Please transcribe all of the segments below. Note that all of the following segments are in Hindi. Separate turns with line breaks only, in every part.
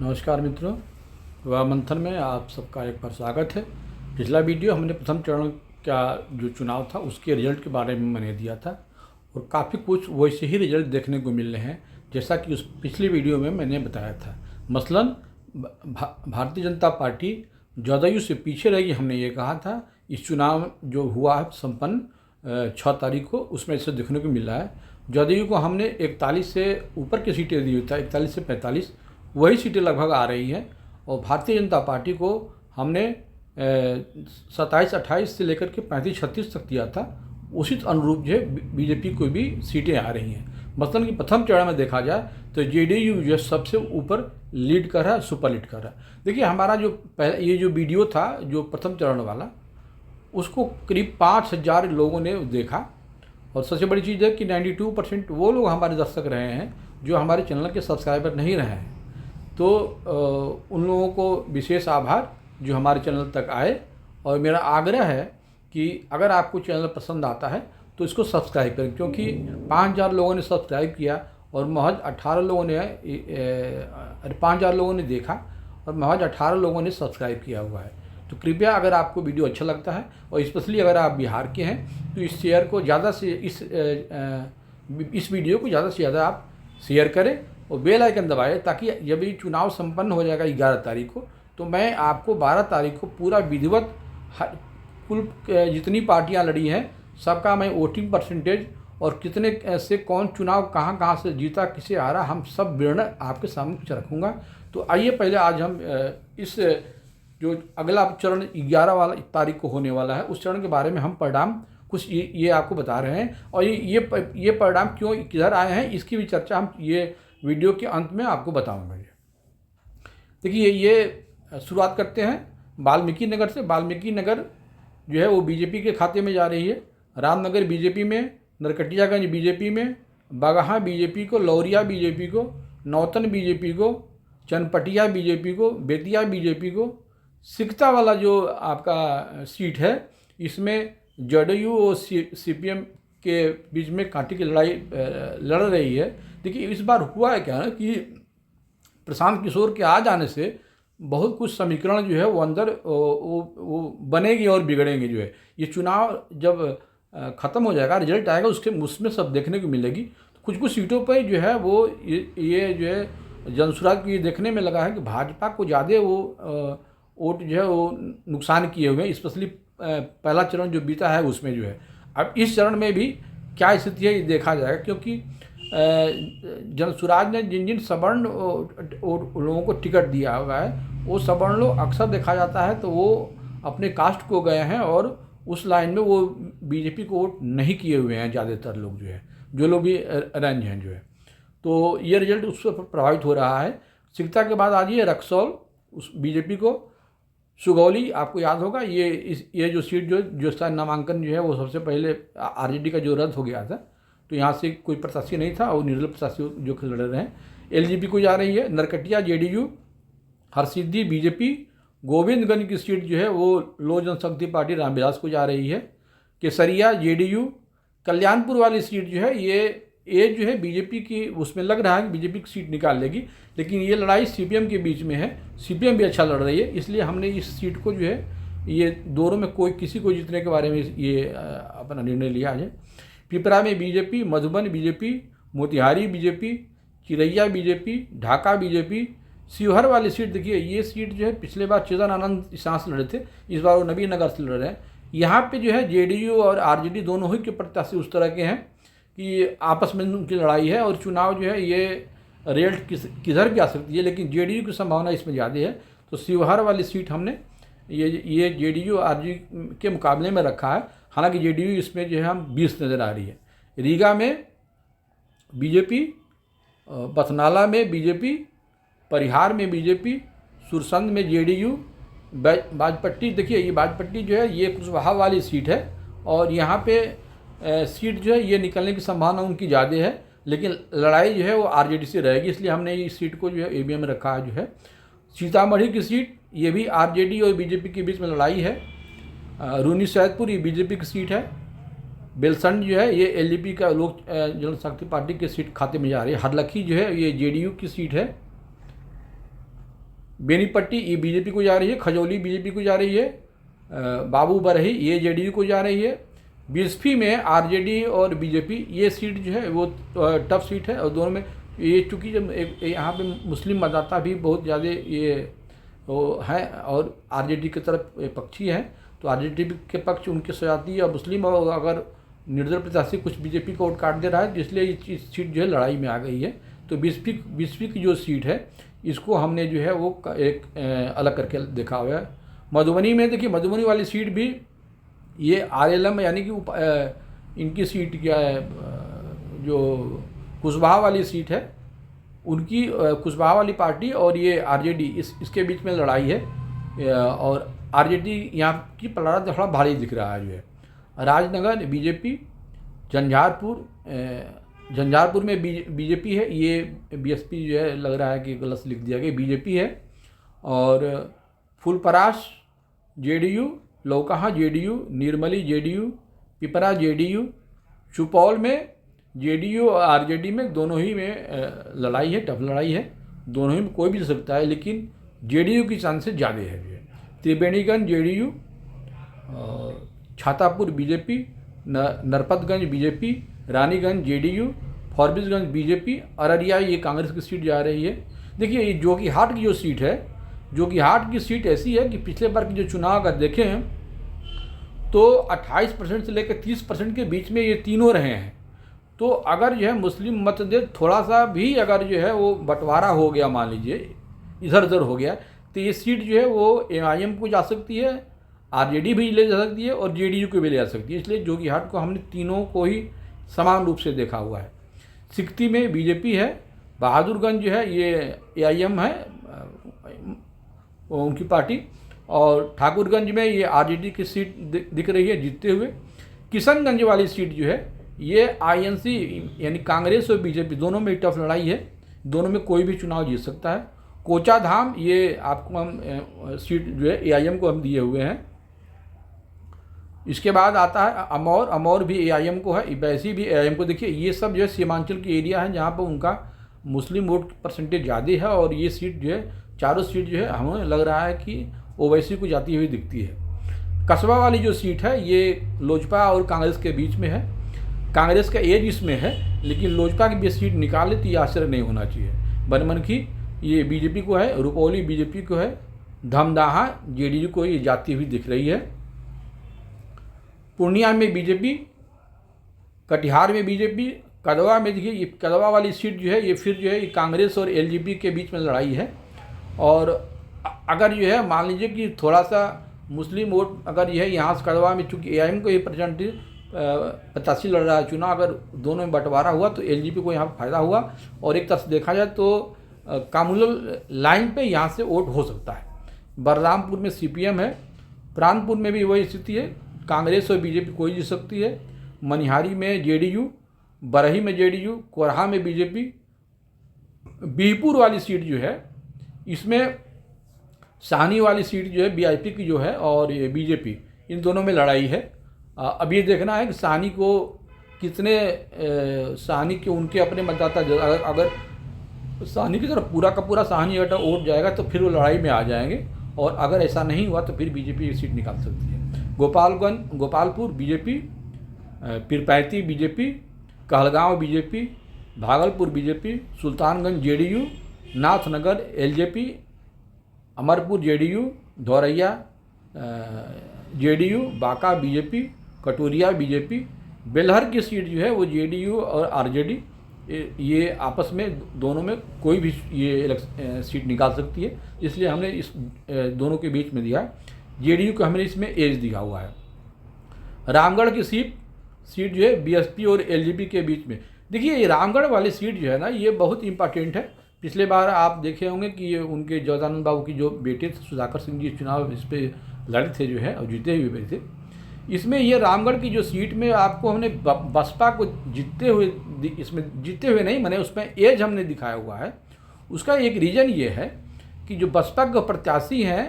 नमस्कार मित्रों, विवाह मंथन में आप सबका एक बार स्वागत है। पिछला वीडियो हमने प्रथम चरण का जो चुनाव था उसके रिजल्ट के बारे में मैंने दिया था और काफ़ी कुछ वैसे ही रिजल्ट देखने को मिल रहे हैं जैसा कि उस पिछली वीडियो में मैंने बताया था। मसलन भारतीय जनता पार्टी जदयू से पीछे रहेगी, हमने ये कहा था। इस चुनाव जो हुआ है संपन्न 6 तारीख को, उसमें से देखने को मिल रहा है जदयू को हमने 41 से ऊपर की सीटें दी हुई था, 41 से 45 वही सीटें लगभग आ रही हैं। और भारतीय जनता पार्टी को हमने 27-28 से लेकर के 35-36 तक दिया था। उसी अनुरूप जो है बीजेपी को भी सीटें आ रही हैं। मसलन कि प्रथम चरण में देखा जाए तो जेडीयू जो सबसे ऊपर लीड कर रहा है, सुपर लीड कर रहा है। देखिए हमारा जो ये जो वीडियो था जो प्रथम चरण वाला, उसको करीब 5000 लोगों ने देखा। और सबसे बड़ी चीज़ है कि 92% वो लोग हमारे दर्शक रहे हैं जो हमारे चैनल के सब्सक्राइबर नहीं रहे हैं। तो उन लोगों को विशेष आभार जो हमारे चैनल तक आए। और मेरा आग्रह है कि अगर आपको चैनल पसंद आता है तो इसको सब्सक्राइब करें, क्योंकि 5000 लोगों ने सब्सक्राइब किया और महज 18 लोगों ने 5000 लोगों ने देखा और महज 18 लोगों ने सब्सक्राइब किया हुआ है। तो कृपया अगर आपको वीडियो अच्छा लगता है और स्पेशली अगर आप बिहार के हैं तो इस शेयर को ज़्यादा से इस वीडियो को ज़्यादा से ज़्यादा आप शेयर करें और बेल आइकन दबाएं, ताकि जब ये चुनाव संपन्न हो जाएगा 11 तारीख को, तो मैं आपको 12 तारीख को पूरा विधिवत कुल जितनी पार्टियां लड़ी हैं सबका मैं वोटिंग परसेंटेज और कितने से कौन चुनाव कहां कहां से जीता, किसे हारा, हम सब विवरण आपके सामने रखूँगा। तो आइए पहले आज हम इस जो अगला चरण 11 वाला तारीख को होने वाला है उस चरण के बारे में हम परिणाम कुछ ये आपको बता रहे हैं। और ये परिणाम क्यों किधर आए हैं इसकी भी चर्चा हम ये वीडियो के अंत में आपको बताऊंगा। देखिए ये शुरुआत करते हैं वाल्मीकि नगर से। वाल्मीकि नगर जो है वो बीजेपी के खाते में जा रही है। रामनगर बीजेपी में, नरकटियागंज बीजेपी में, बगहा बीजेपी को, लौरिया बीजेपी को, नौतन बीजेपी को, चनपटिया बीजेपी को, बेतिया बीजेपी को। सिकता वाला जो आपका सीट है इसमें जदयू और सीपीएम के बीच में कांटे की लड़ाई लड़ रही है। देखिए इस बार हुआ है क्या कि प्रशांत किशोर के आ जाने से बहुत कुछ समीकरण जो है वो अंदर वो बनेगी और बिगड़ेंगे। जो है ये चुनाव जब ख़त्म हो जाएगा, रिजल्ट आएगा, उसमें सब देखने को मिलेगी। कुछ कुछ सीटों पर जो है वो ये जो है जनसुराग को ये देखने में लगा है कि भाजपा को ज़्यादा वो वोट जो है वो नुकसान किए हुए हैं। स्पेशली पहला चरण जो बीता है उसमें जो है अब इस चरण में भी क्या स्थिति है ये देखा जाएगा, क्योंकि जनसुराज ने जिन सवर्ण लोगों को टिकट दिया हुआ है वो सवर्ण लोग अक्सर देखा जाता है तो वो अपने कास्ट को गए हैं और उस लाइन में वो बीजेपी को वोट नहीं किए हुए हैं ज़्यादातर लोग, जो है जो लोग भी रेंज हैं जो है। तो ये रिजल्ट उस पर प्रभावित हो रहा है। सिकता के बाद आ जाइए रक्सौल, उस बीजेपी को। सुगौली आपको याद होगा ये जो सीट जो शायद नामांकन जो है वो सबसे पहले आरजेडी का जो रद्द हो गया था, तो यहाँ से कोई प्रत्याशी नहीं था और निर्दलीय प्रत्याशी जो लड़ रहे हैं। एलजेपी को जा रही है। नरकटिया जेडीयू, हरसिद्धि बीजेपी, गोविंदगंज की सीट जो है वो लोक जनशक्ति पार्टी रामविलास को जा रही है। केसरिया जेडीयू, कल्याणपुर वाली सीट जो है ये जो है बीजेपी की, उसमें लग रहा है कि बीजेपी की सीट निकाल लेगी, लेकिन ये लड़ाई सीपीएम के बीच में है। सीपीएम भी अच्छा लड़ रही है, इसलिए हमने इस सीट को जो है ये दोनों में कोई किसी को जीतने के बारे में ये अपना निर्णय लिया है। पिपरा में BJP, Madhuban BJP, Motihari BJP, Chiraiya BJP, Dhaka BJP. Sheohar वाली सीट देखिए, ये सीट जो है पिछले बार चेतन आनंद सांस लड़े थे, इस बार वो नबीन नगर से लड़ रहे हैं। यहाँ पे जो है जेडीयू और आरजेडी दोनों ही के प्रत्याशी उस तरह के हैं कि आपस में उनकी लड़ाई है और चुनाव जो है ये रिजल्ट किधर भी आ सकती है, लेकिन जेडीयू की संभावना इसमें ज़्यादा है। तो शिवहर वाली सीट हमने ये जेडीयू आरजेडी के मुकाबले में रखा है। हालांकि जेडीयू इसमें जो है हम 20 नज़र आ रही है। रीगा में बीजेपी, बथनाला में बीजेपी, परिहार में बीजेपी, सुरसंद में जेडीयू, बाजपट्टी। देखिए ये बाजपट्टी जो है ये कुशवाहा वाली सीट है और यहाँ पे सीट जो है ये निकलने की संभावना उनकी ज़्यादा है, लेकिन लड़ाई जो है वो आरजेडी से रहेगी, इसलिए हमने इस सीट को जो है ईवीएम में रखा है। जो है सीतामढ़ी की सीट ये भी आरजेडी और बीजेपी के बीच में लड़ाई है। रूनी सैदपुर ये बीजेपी की सीट है। बेलसंड जो है ये एलजेपी का लोक जनशक्ति पार्टी की सीट खाते में जा रही है। हरलखी जो है ये जेडीयू की सीट है। बेनीपट्टी ये बीजेपी को जा रही है, खजौली बीजेपी को जा रही है, बाबू बरही ये जेडीयू को जा रही है। बिस्फी में आरजेडी और बीजेपी ये सीट जो है वो टफ सीट है, और दोनों में ये चूँकि जब यहाँ पे मुस्लिम मतदाता भी बहुत ज़्यादा ये वो है और आरजेडी की तरफ पक्षी है, तो आरजेडी के पक्ष उनके सजाती और मुस्लिम, और अगर निर्दल प्रत्याशी कुछ बीजेपी को वोट काट दे रहा है, इसलिए ये सीट जो है लड़ाई में आ गई है। तो बिस्फी की जो सीट है इसको हमने जो है वो एक अलग करके देखा हुआ है। मधुबनी में देखिए, मधुबनी वाली सीट भी ये आरएलएम यानी कि इनकी सीट क्या है, जो कुशवाहा वाली सीट है उनकी, कुशवाहा वाली पार्टी और ये आरजेडी इसके बीच में लड़ाई है, और आरजेडी यहाँ की पलड़ा थोड़ा भारी दिख रहा है जो है। राजनगर बीजेपी, झंझारपुर में बीजेपी है, ये बीएसपी जो है लग रहा है कि गलत लिख दिया गया, बीजेपी है। और Phulparas JDU, Laukaha JDU, Nirmali JDU, Pipra JDU. Supaul में जेडीयू और आरजेडी में दोनों ही में लड़ाई है, टफ लड़ाई है, दोनों ही में कोई भी जा सकता है, लेकिन जेडीयू की चांसेस ज़्यादा है जो है। Triveniganj JDU, Chhatapur BJP, Narpatganj BJP, Raniganj JDU, Forbesganj BJP, Araria ये कांग्रेस की सीट जा रही है। देखिए ये जोकीहाट की जो सीट है, जोकीहाट की सीट ऐसी है कि पिछले बार के जो चुनाव अगर देखें हैं तो 28% से लेकर 30% के बीच में ये तीनों रहे हैं। तो अगर जो है मुस्लिम मत दे थोड़ा सा भी अगर जो है वो बंटवारा हो गया, मान लीजिए इधर उधर हो गया, तो ये सीट जो है वो एमआईएम को जा सकती है, आरजेडी भी ले जा सकती है और जेडीयू को भी ले जा सकती है। इसलिए जोकीहाट को हमने तीनों को ही समान रूप से देखा हुआ है। सिकती में बीजेपी है, बहादुरगंज जो है ये एआईएम है उनकी पार्टी, और ठाकुरगंज में ये आरजेडी की सीट दिख रही है जीतते हुए। किशनगंज वाली सीट जो है ये आईएनसी यानी कांग्रेस और बीजेपी दोनों में टफ लड़ाई है, दोनों में कोई भी चुनाव जीत सकता है। कोचाधाम ये आपको हम सीट जो है एआईएम को हम दिए हुए हैं। इसके बाद आता है अमौर, अमौर भी एआईएम को है, वैसी भी एआईएम को। देखिए ये सब जो है सीमांचल की एरिया है जहाँ पर उनका मुस्लिम वोट परसेंटेज ज़्यादा है, और ये सीट जो है चारों सीट जो है हमें लग रहा है कि ओवैसी को जाती हुई दिखती है। कस्बा वाली जो सीट है ये लोजपा और कांग्रेस के बीच में है, कांग्रेस का एज इसमें है, लेकिन लोजपा की भी सीट निकाले तो ये आश्चर्य नहीं होना चाहिए। बनमनखी ये बीजेपी को है, रुपौली बीजेपी को है, धमदाहा जेडीयू को ये जाती हुई दिख रही है। पूर्णिया में बीजेपी, कटिहार में बीजेपी, कदवा में देखिए ये कदवा वाली सीट जो है ये फिर जो है ये कांग्रेस और एलजेपी के बीच में लड़ाई है। और अगर जो है मान लीजिए कि थोड़ा सा मुस्लिम वोट अगर यह यहाँ से कदवा में, चूँकि एआईएम को ये परसेंटेज 85 लड़ रहा है चुनाव, अगर दोनों में बंटवारा हुआ तो एलजेपी को यहाँ पर फायदा हुआ, और एक तरह से देखा जाए तो कामुल लाइन पे यहाँ से वोट हो सकता है। बलरामपुर में सीपीएम है, प्राणपुर में भी वही स्थिति है, कांग्रेस और बीजेपी कोई जीत सकती है। मनिहारी में जेडीयू, बरही में जेडीयू, कोरहा में बीजेपी। बीहपुर वाली सीट जो है इसमें साहनी वाली सीट जो है वीआईपी की जो है और ये बीजेपी, इन दोनों में लड़ाई है। अब ये देखना है कि साहनी को कितने साहनी के उनके अपने मतदाता, अगर साहनी की तरफ पूरा का पूरा साहनी अगर वोट जाएगा तो फिर वो लड़ाई में आ जाएंगे, और अगर ऐसा नहीं हुआ तो फिर बीजेपी की सीट निकाल सकती है। Gopalpur BJP, Pirpainti BJP, Kahalgaon BJP, Bhagalpur BJP, Sultanganj JDU, Nathnagar LJP, Amarpur JDU, Dhoraiya JDU, Banka BJP, Katoria BJP. Belhar की सीट जो है वो जेडीयू और आरजेडी ये आपस में दोनों में कोई भी ये सीट निकाल सकती है, इसलिए हमने इस दोनों के बीच में दिया। जेडीयू को हमने इसमें एज दिया हुआ है। रामगढ़ की सीट जो है बीएसपी और एलजेपी के बीच में। देखिए ये रामगढ़ वाली सीट जो है ना ये बहुत इंपॉर्टेंट है। पिछले बार आप देखे होंगे कि ये उनके जगदानंद बाबू की जो बेटे थे सुधाकर सिंह जी चुनाव इस पर लड़े थे जो है और जीते हुए थे। इसमें ये रामगढ़ की जो सीट में आपको हमने बसपा को जीतते हुए, इसमें जीतते हुए नहीं मैंने उसमें एज हमने दिखाया हुआ है। उसका एक रीज़न ये है कि जो बसपा के प्रत्याशी हैं,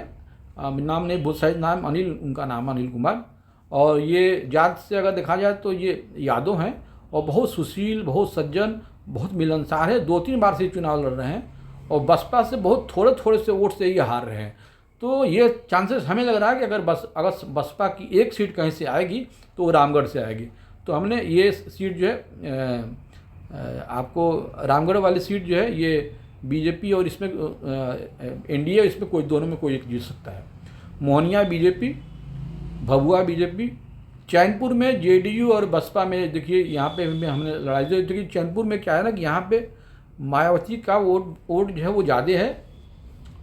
नाम नहीं बहुत शायद नाम अनिल, उनका नाम अनिल कुमार, और ये जात से अगर देखा जाए तो ये यादव हैं और बहुत सुशील, बहुत सज्जन, बहुत मिलनसार है। 2-3 बार से चुनाव लड़ रहे हैं और बसपा से बहुत थोड़े थोड़े से वोट से ये हार रहे हैं। तो ये चांसेस हमें लग रहा है कि अगर बसपा की एक सीट कहीं से आएगी तो वो रामगढ़ से आएगी। तो हमने ये सीट जो है आपको रामगढ़ वाली सीट जो है ये बीजेपी और इसमें एनडीए, इसमें कोई दोनों में कोई एक जीत सकता है। मोहनिया बीजेपी, भभुआ बीजेपी, चैनपुर में जेडीयू और बसपा में देखिए यहाँ पे हमने लड़ाई देखिए। चैनपुर में क्या है ना कि यहाँ पे मायावती का वोट जो है वो ज़्यादा है।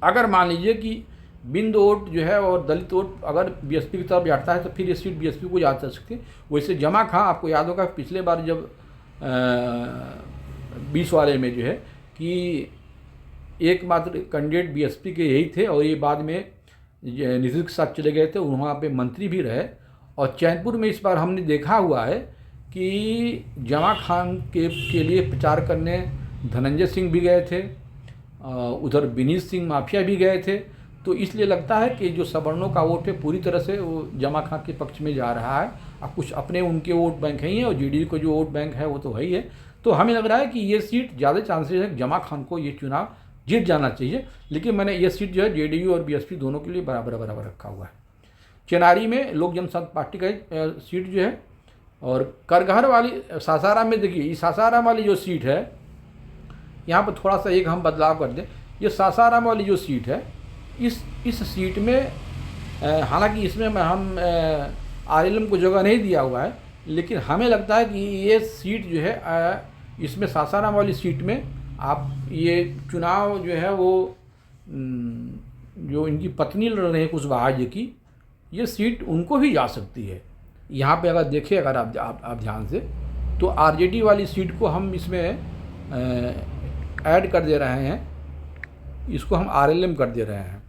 अगर मान लीजिए कि बिंद वोट जो है और दलित वोट अगर बीएसपी की तरफ जाता है तो फिर ये सीट बीएसपी को जा सकती है। वैसे जमा खां, आपको याद होगा पिछले बार जब 20 वाले में जो है कि एकमात्र कैंडिडेट बीएसपी के यही थे और ये बाद में नीतीश के साथ चले गए थे, वहाँ पे मंत्री भी रहे। और चैनपुर में इस बार हमने देखा हुआ है कि जमा खान के लिए प्रचार करने धनंजय सिंह भी गए थे, उधर विनीत सिंह माफिया भी गए थे। तो इसलिए लगता है कि जो सवर्णों का वोट है पूरी तरह से वो जमा खान के पक्ष में जा रहा है। अब कुछ अपने उनके वोट बैंक ही हैं और जेडीयू को जो वोट बैंक है वो तो वही है। तो हमें लग रहा है कि ये सीट ज़्यादा चांसेस है जमा खान को ये चुनाव जीत जाना चाहिए। लेकिन मैंने ये सीट जो है जेडीयू और बीएसपी दोनों के लिए बराबर बराबर रखा हुआ है। चेनारी में लोक जनशक्ति पार्टी का सीट जो है, और करगहर वाली सासाराम में देखिए, ये सासाराम वाली जो सीट है यहाँ पर थोड़ा सा एक हम बदलाव कर दें। ये सासाराम वाली जो सीट है इस सीट में हालांकि इसमें हम आरएलएम को जगह नहीं दिया हुआ है, लेकिन हमें लगता है कि ये सीट जो है इसमें सासाराम वाली सीट में आप ये चुनाव जो है वो जो इनकी पत्नी लड़ रहे हैं कुशवाहा जी की, ये सीट उनको भी जा सकती है। यहाँ पे अगर देखें अगर आप ध्यान से तो आरजेडी वाली सीट को हम इसमें ऐड कर दे रहे हैं, इसको हम आरएलएम कर दे रहे हैं,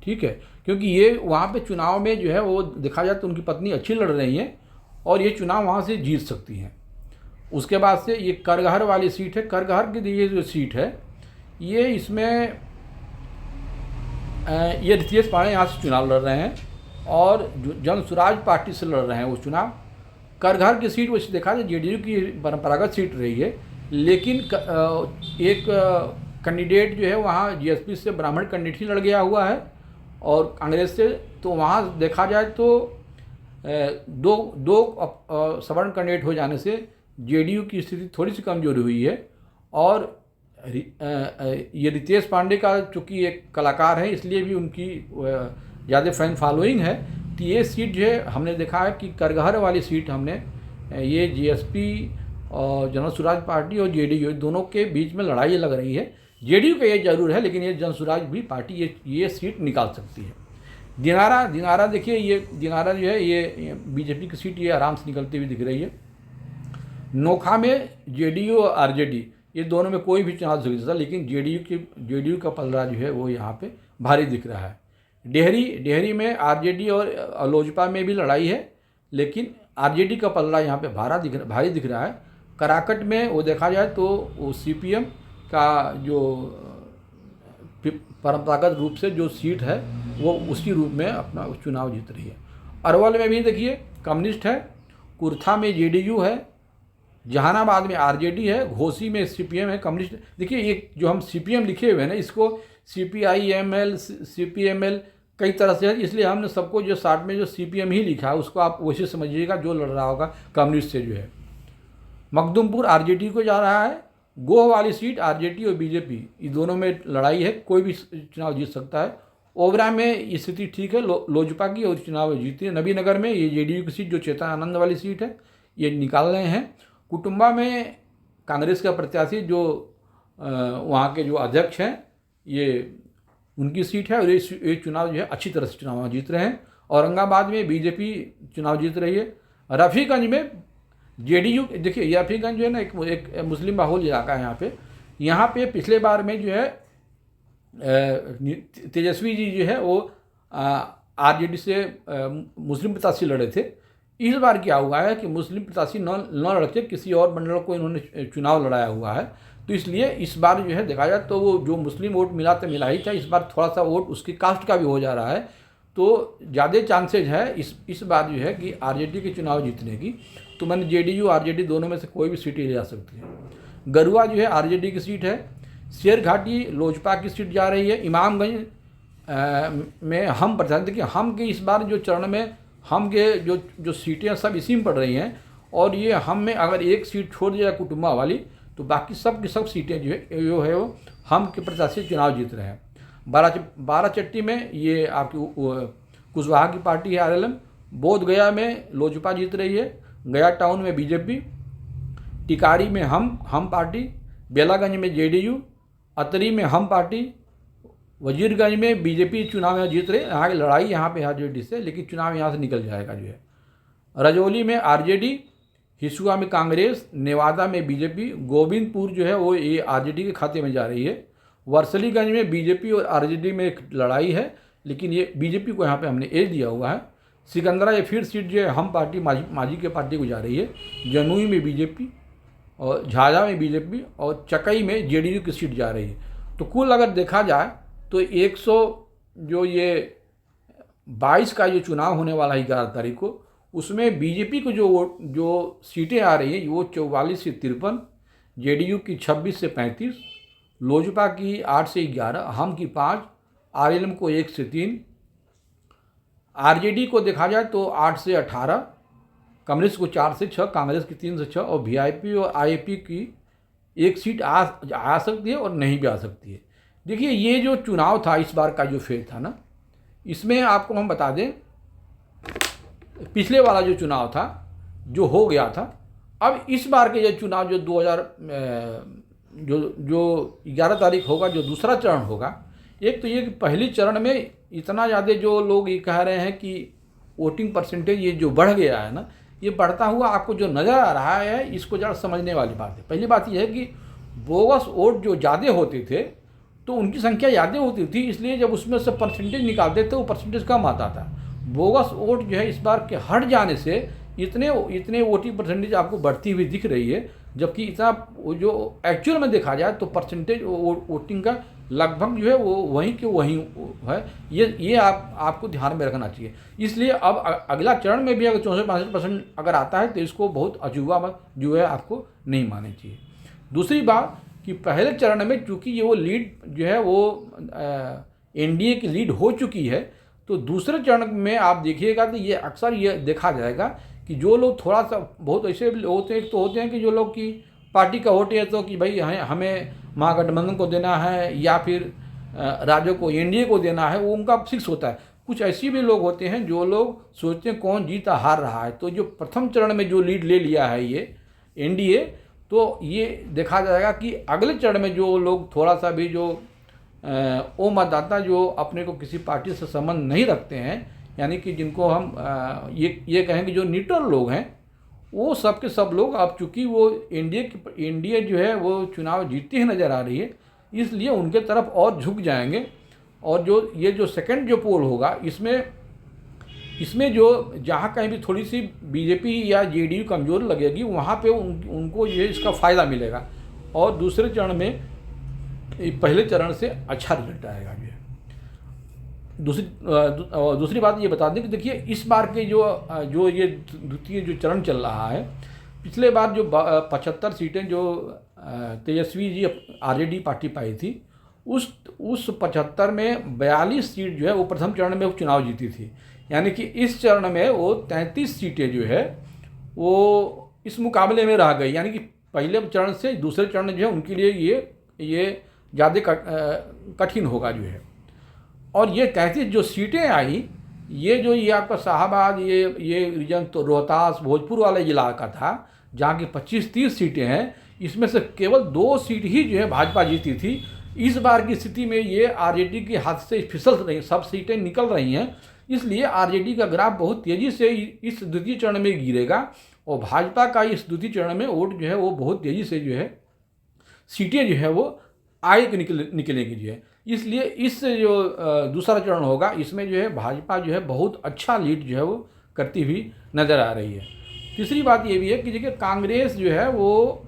ठीक है। क्योंकि ये वहाँ पे चुनाव में जो है वो देखा जाए तो उनकी पत्नी अच्छी लड़ रही हैं और ये चुनाव वहाँ से जीत सकती हैं। उसके बाद से ये करगहर वाली सीट है, करगहर की ये जो सीट है ये इसमें ये रितेश पांडे यहाँ से चुनाव लड़ रहे हैं और जन स्वराज पार्टी से लड़ रहे हैं वो चुनाव। करगहर की सीट वैसे देखा जाए जेडीयू की परंपरागत सीट रही है, लेकिन एक कैंडिडेट जो है वहाँ जीएसपी से ब्राह्मण कैंडिडेट ही लड़ गया हुआ है और कांग्रेस से, तो वहाँ देखा जाए तो दो सवर्ण कैंडिडेट हो जाने से जेडीयू की स्थिति थोड़ी सी कमजोर हुई है। और ये रितेश पांडे का चूँकि एक कलाकार है इसलिए भी उनकी ज़्यादा फैन फॉलोइंग है। तो ये सीट जो है हमने देखा है कि करगहर वाली सीट हमने ये जीएसपी और जन स्वराज पार्टी और जेडीयू दोनों के बीच में लड़ाई लग रही है। जेडीयू का ये जरूर है, लेकिन ये जन स्वराज भी पार्टी ये सीट निकाल सकती है। दिनारा देखिए, ये दिनारा जो है ये बीजेपी की सीट ये आराम से निकलती हुई दिख रही है। नोखा में जेडीयू और आरजेडी ये दोनों में कोई भी चुनाव जीत सकता, लेकिन जेडीयू का पलड़ा जो है वो यहाँ पे भारी दिख रहा है। डेहरी में आरजेडी और लोजपा में भी लड़ाई है, लेकिन आरजेडी का पलड़ा यहाँ पे भारी दिख रहा है। कराकट में वो देखा जाए तो वो सीपीएम का जो परंपरागत रूप से जो सीट है वो उसी रूप में अपना चुनाव जीत रही है। अरवल में भी देखिए कम्युनिस्ट है, कुर्था में जेडीयू है, जहानाबाद में आरजेडी है, घोसी में सीपीएम है, कम्युनिस्ट। देखिए ये जो हम सीपीएम लिखे हुए हैं ना, इसको सीपीआईएमएल सीपीएमएल कई तरह से है, इसलिए हमने सबको जो साथ में जो सीपीएम ही लिखा है उसको आप वैसे समझिएगा जो लड़ रहा होगा कम्युनिस्ट से जो है। मखदुमपुर आरजेडी को जा रहा है। गोह वाली सीट आरजेडी और बीजेपी ये दोनों में लड़ाई है, कोई भी चुनाव जीत सकता है। ओबरा में स्थिति ठीक है लोजपा की और चुनाव जीती है। नबीनगर में ये जेडीयू की सीट जो चेतन आनंद वाली सीट है ये निकाल रहे हैं। कुटुंबा में कांग्रेस का प्रत्याशी जो वहाँ के जो अध्यक्ष हैं ये उनकी सीट है और ये चुनाव जो है अच्छी तरह से चुनाव जीत रहे हैं। औरंगाबाद में बीजेपी चुनाव जीत रही है। रफ़ीगंज में जेडीयू, देखिए रफ़ीगंज जो है ना एक मुस्लिम बाहुल इलाका है यहाँ पे पिछले बार में जो है तेजस्वी जी जो है वो आरजेडी से मुस्लिम प्रत्याशी लड़े थे। इस बार क्या हुआ है कि मुस्लिम प्रत्याशी न लड़के किसी और मंडल को इन्होंने चुनाव लड़ाया हुआ है, तो इसलिए इस बार जो है देखा जाए तो वो जो मुस्लिम वोट मिला तो मिला ही था, इस बार थोड़ा सा वोट उसकी कास्ट का भी हो जा रहा है। तो ज़्यादा चांसेज है इस बार जो है कि आरजेडी के चुनाव जीतने की। तो मैंने जेडीयू आरजेडी दोनों में से कोई भी सीट ले जा सकती है। गरुआ जो है आरजेडी की सीट है, शेरघाटी लोजपा की सीट जा रही है, इमामगंज में हम प्रधान कि हम के इस बार जो चरण में हम के जो सीटें सब इसी में पड़ रही हैं, और ये हम में अगर एक सीट छोड़ दिया जाए कुटुम्बा वाली तो बाकी सब की सब सीटें जो है वो हम के प्रत्याशी चुनाव जीत रहे हैं। बाराचट्टी में ये आपकी कुशवाहा की पार्टी है आरएलएम, बोध गया में लोजपा जीत रही है, गया टाउन में बीजेपी, टिकारी में हम पार्टी, बेलागंज में जेडीयू, अतरी में हम पार्टी, वजीरगंज में बीजेपी चुनाव यहाँ जीत रहे। यहाँ की लड़ाई यहाँ पे आरजेडी से, लेकिन चुनाव यहाँ से निकल जाएगा जो है। रजौली में आरजेडी, हिसुआ में कांग्रेस, नेवादा में बीजेपी, गोविंदपुर जो है वो ये आरजेडी के खाते में जा रही है। वर्सलीगंज में बीजेपी और आरजेडी में एक लड़ाई है, लेकिन ये बीजेपी को यहाँ पे हमने ए दिया हुआ है। सिकंदरा ये फिर सीट जो है हम पार्टी मांझी के पार्टी को जा रही है। जमुई में बीजेपी और झाझा में बीजेपी और चकई में जेडीयू की सीट जा रही है। तो कुल अगर देखा जाए तो 122 का जो चुनाव होने वाला है 11 तारीख को, उसमें बीजेपी को जो सीटें आ रही हैं वो 44 से 53, जेडीयू की 26 से 35, लोजपा की 8 से 11, हम की 5, आरएलएम को 1 से 3, आरजेडी को देखा जाए तो 8 से 18, कम्युनिस्ट को 4 से 6, कांग्रेस की 3 से 6 और वीआईपी और आईएपी की एक सीट आ सकती है और नहीं भी आ सकती है। देखिए ये जो चुनाव था इस बार का जो फेज था ना, इसमें आपको हम बता दें पिछले वाला जो चुनाव था जो हो गया था, अब इस बार के ये चुनाव जो 11 तारीख होगा, जो दूसरा चरण होगा, एक तो ये कि पहले चरण में इतना ज़्यादा जो लोग ये कह रहे हैं कि वोटिंग परसेंटेज ये जो बढ़ गया है ना, ये बढ़ता हुआ आपको जो नज़र आ रहा है, इसको ज़रा समझने वाली बात है। पहली बात यह है कि बोगस वोट जो ज़्यादा होते थे तो उनकी संख्या ज़्यादा होती थी, इसलिए जब उसमें से परसेंटेज निकालते थे वो परसेंटेज कम आता था। बोगस वोट जो है इस बार के हट जाने से इतने वोटिंग परसेंटेज आपको बढ़ती हुई दिख रही है, जबकि इतना जो एक्चुअल में देखा जाए तो परसेंटेज वोटिंग का लगभग जो है वो वहीं के वहीं है। ये आपको ध्यान में रखना चाहिए। इसलिए अब अगला चरण में भी अगर 64-65% अगर आता है तो इसको बहुत अजूबा जो है आपको नहीं माननी चाहिए। दूसरी बात कि पहले चरण में चूँकि ये वो लीड जो है वो एनडीए की लीड हो चुकी है, तो दूसरे चरण में आप देखिएगा तो ये अक्सर ये देखा जाएगा कि जो लोग थोड़ा सा बहुत ऐसे होते हैं, एक तो होते हैं कि जो लोग की पार्टी का वोट है तो कि भाई हमें महागठबंधन को देना है या फिर राज्यों को एनडीए को देना है, वो उनका फिक्स होता है। कुछ ऐसे भी लोग होते हैं जो लोग सोचते हैं कौन जीता हार रहा है। तो जो प्रथम चरण में जो लीड ले लिया है ये एनडीए, तो ये देखा जाएगा कि अगले चरण में जो लोग थोड़ा सा भी जो वो मतदाता जो अपने को किसी पार्टी से संबंध नहीं रखते हैं, यानी कि जिनको हम ये कहें कि जो न्यूट्रल लोग हैं, वो सब के सब लोग अब चूँकि वो एनडीए जो है वो चुनाव जीतती ही नज़र आ रही है, इसलिए उनके तरफ और झुक जाएंगे। और जो सेकंड जो पोल होगा इसमें जो जहाँ कहीं भी थोड़ी सी बीजेपी या जेडीयू कमज़ोर लगेगी वहाँ पे उनको ये इसका फ़ायदा मिलेगा और दूसरे चरण में पहले चरण से अच्छा रिजल्ट आएगा। दूसरी बात ये बता दें कि देखिए इस बार के जो ये द्वितीय जो चरण चल रहा है, पिछले बार जो 75 सीटें जो तेजस्वी जी आरजेडी पार्टी पाई थी, उस 75 में 42 सीट जो है वो प्रथम चरण में वो चुनाव जीती थी। यानी कि इस चरण में वो 33 सीटें जो है वो इस मुकाबले में रह गई। यानी कि पहले चरण से दूसरे चरण जो है उनके लिए ये ज़्यादा कठिन होगा जो है। और ये 33 जो सीटें आई, ये आपका शाहबाद ये रीजन तो रोहतास भोजपुर वाले इलाका था जहाँ की 25-30 सीटें हैं, इसमें से केवल 2 सीट ही जो है भाजपा जीती थी। इस बार की स्थिति में ये आरजेडी के हाथ से फिसल रही, सब सीटें निकल रही हैं, इसलिए आरजेडी का ग्राफ बहुत तेज़ी से इस द्वितीय चरण में गिरेगा और भाजपा का इस द्वितीय चरण में वोट जो है वो बहुत तेज़ी से जो है सीटें जो है वो आगे के निकलेंगी जो है। इसलिए इस जो दूसरा चरण होगा इसमें जो है भाजपा जो है बहुत अच्छा लीड जो है वो करती हुई नज़र आ रही है। तीसरी बात ये भी है कि देखिए कांग्रेस जो है वो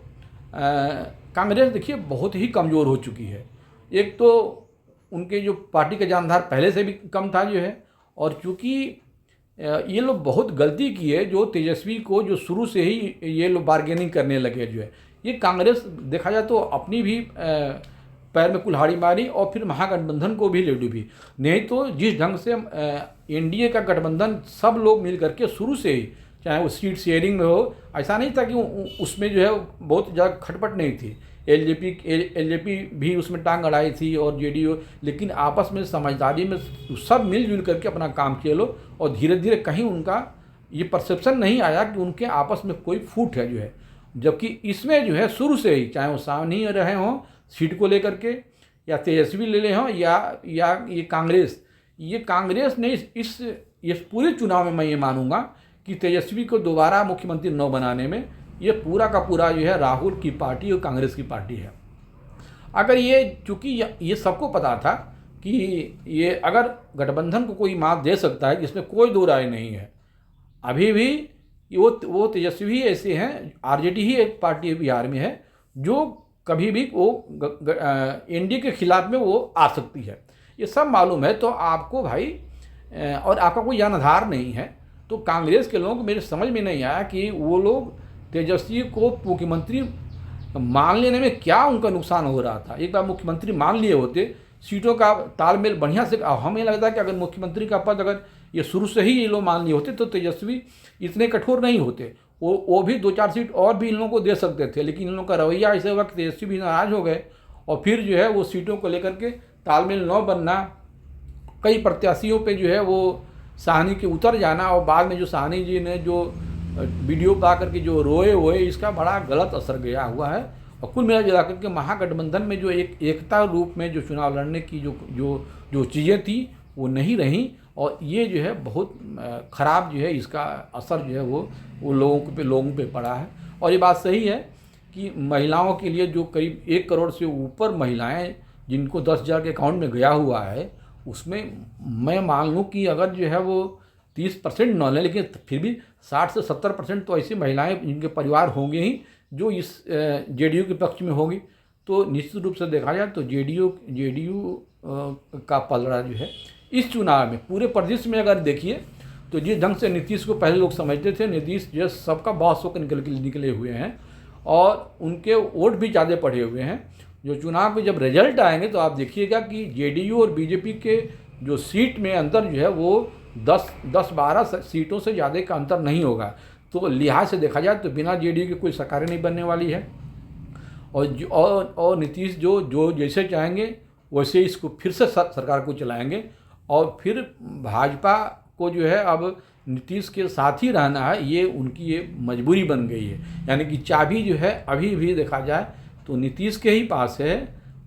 कांग्रेस देखिए बहुत ही कमज़ोर हो चुकी है। एक तो उनके जो पार्टी का जानदार पहले से भी कम था जो है, और चूँकि ये लोग बहुत गलती की है जो तेजस्वी को जो शुरू से ही ये लोग बार्गेनिंग करने लगे जो है। ये कांग्रेस देखा जाए तो अपनी भी पैर में कुल्हाड़ी मारी और फिर महागठबंधन को भी ले डूबी। नहीं तो जिस ढंग से एनडीए का गठबंधन सब लोग मिल करके शुरू से ही, चाहे वो सीट शेयरिंग में हो, ऐसा नहीं था कि उसमें जो है बहुत ज़्यादा खटपट नहीं थी। एलजेपी भी उसमें टांग अड़ाई थी और जेडीयू, लेकिन आपस में समझदारी में सब मिलजुल करके अपना काम किए लो और धीरे धीरे कहीं उनका ये परसेप्शन नहीं आया कि उनके आपस में कोई फूट है जो है। जबकि इसमें जो है शुरू से ही, चाहे वो सावनी रहे हों सीट को लेकर के, या तेजस्वी ले ले हों, या ये कांग्रेस ने इस पूरे चुनाव में मैं ये मानूंगा कि तेजस्वी को दोबारा मुख्यमंत्री न बनाने में ये पूरा का पूरा जो है राहुल की पार्टी और कांग्रेस की पार्टी है। अगर ये, चूँकि ये सबको पता था कि ये अगर गठबंधन को कोई मात दे सकता है, इसमें कोई दो राय नहीं है। अभी भी वो तेजस्वी ऐसे हैं, आरजेडी ही एक पार्टी बिहार में है जो कभी भी वो एनडीए के खिलाफ में वो आ सकती है, ये सब मालूम है। तो आपको भाई, और आपका कोई जानधार नहीं है, तो कांग्रेस के लोगों को मेरे समझ में नहीं आया कि वो लोग तेजस्वी को मुख्यमंत्री मान लेने में क्या उनका नुकसान हो रहा था। एक बार मुख्यमंत्री मान लिए होते, सीटों का तालमेल बढ़िया से, हमें लगता है कि अगर मुख्यमंत्री का पद अगर ये शुरू से ही ये लोग मान लिए होते तो तेजस्वी इतने कठोर नहीं होते। वो भी 2-4 सीट और भी इन लोगों को दे सकते थे, लेकिन इन लोगों का रवैया ऐसे हुआ कि तेजस्वी भी नाराज हो गए और फिर जो है वो सीटों को लेकर के तालमेल न बनना, कई प्रत्याशियों पे जो है वो साहनी के उतर जाना, और बाद में जो साहनी जी ने जो वीडियो पा करके जो रोए, इसका बड़ा गलत असर गया हुआ है। और कुल मिला जुला करके महागठबंधन में जो एकता रूप में जो चुनाव लड़ने की जो चीज़ें थी वो नहीं रहीं, और ये जो है बहुत ख़राब जो है इसका असर जो है वो लोगों पे पड़ा है। और ये बात सही है कि महिलाओं के लिए जो करीब 1 करोड़ से ऊपर महिलाएं जिनको 10,000 के अकाउंट में गया हुआ है, उसमें मैं मान लूँ कि अगर जो है वो 30% न लें, लेकिन फिर भी 60 से 70% तो ऐसी महिलाएं जिनके परिवार होंगे ही जो इस जेडीयू के पक्ष में होगी। तो निश्चित रूप से देखा जाए तो जेडीयू का पलड़ा जो है इस चुनाव में पूरे प्रदेश में अगर देखिए तो जिस ढंग से नीतीश को पहले लोग समझते थे, नीतीश जो सबका बॉस होकर निकले हुए हैं और उनके वोट भी ज़्यादा पड़े हुए हैं। जो चुनाव के जब रिजल्ट आएंगे तो आप देखिएगा कि जेडीयू और बीजेपी के जो सीट में अंतर जो है वो 10-12 सीटों से ज़्यादा का अंतर नहीं होगा। तो लिहाज से देखा जाए तो बिना जेडीयू के कोई सरकार नहीं बनने वाली है। और नीतीश जो जैसे चाहेंगे वैसे इसको फिर से सरकार को चलाएंगे, और फिर भाजपा को जो है अब नीतीश के साथ ही रहना है, ये उनकी ये मजबूरी बन गई है। यानी कि चाबी जो है अभी भी देखा जाए तो नीतीश के ही पास है,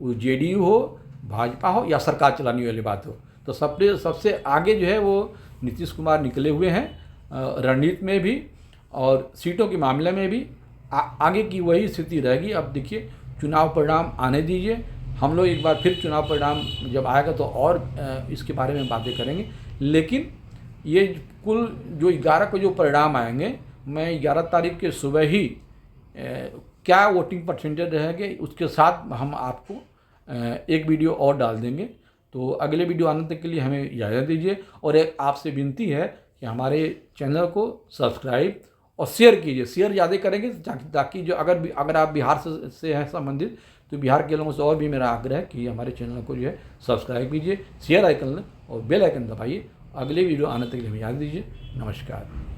वो जेडीयू हो, भाजपा हो या सरकार चलाने वाली बात हो। तो सबसे आगे जो है वो नीतीश कुमार निकले हुए हैं, रणनीति में भी और सीटों के मामले में भी। आगे की वही स्थिति रहेगी। अब देखिए चुनाव परिणाम आने दीजिए, हम लोग एक बार फिर चुनाव परिणाम जब आएगा तो और इसके बारे में बातें करेंगे। लेकिन ये कुल जो 11 को जो परिणाम आएंगे, मैं 11 तारीख के सुबह ही क्या वोटिंग परसेंटेज रहेंगे उसके साथ हम आपको एक वीडियो और डाल देंगे। तो अगले वीडियो आने तक के लिए हमें इजाज़त दीजिए, और एक आपसे विनती है कि हमारे चैनल को सब्सक्राइब और शेयर कीजिए। शेयर ज़्यादा करेंगे ताकि जो अगर आप बिहार से हैं संबंधित, तो बिहार के लोगों से और भी मेरा आग्रह है कि हमारे चैनल को जो है सब्सक्राइब कीजिए, शेयर आइकन और बेल आइकन दबाइए। अगले वीडियो आने तक के लिए हमें इजाज़त दीजिए। नमस्कार।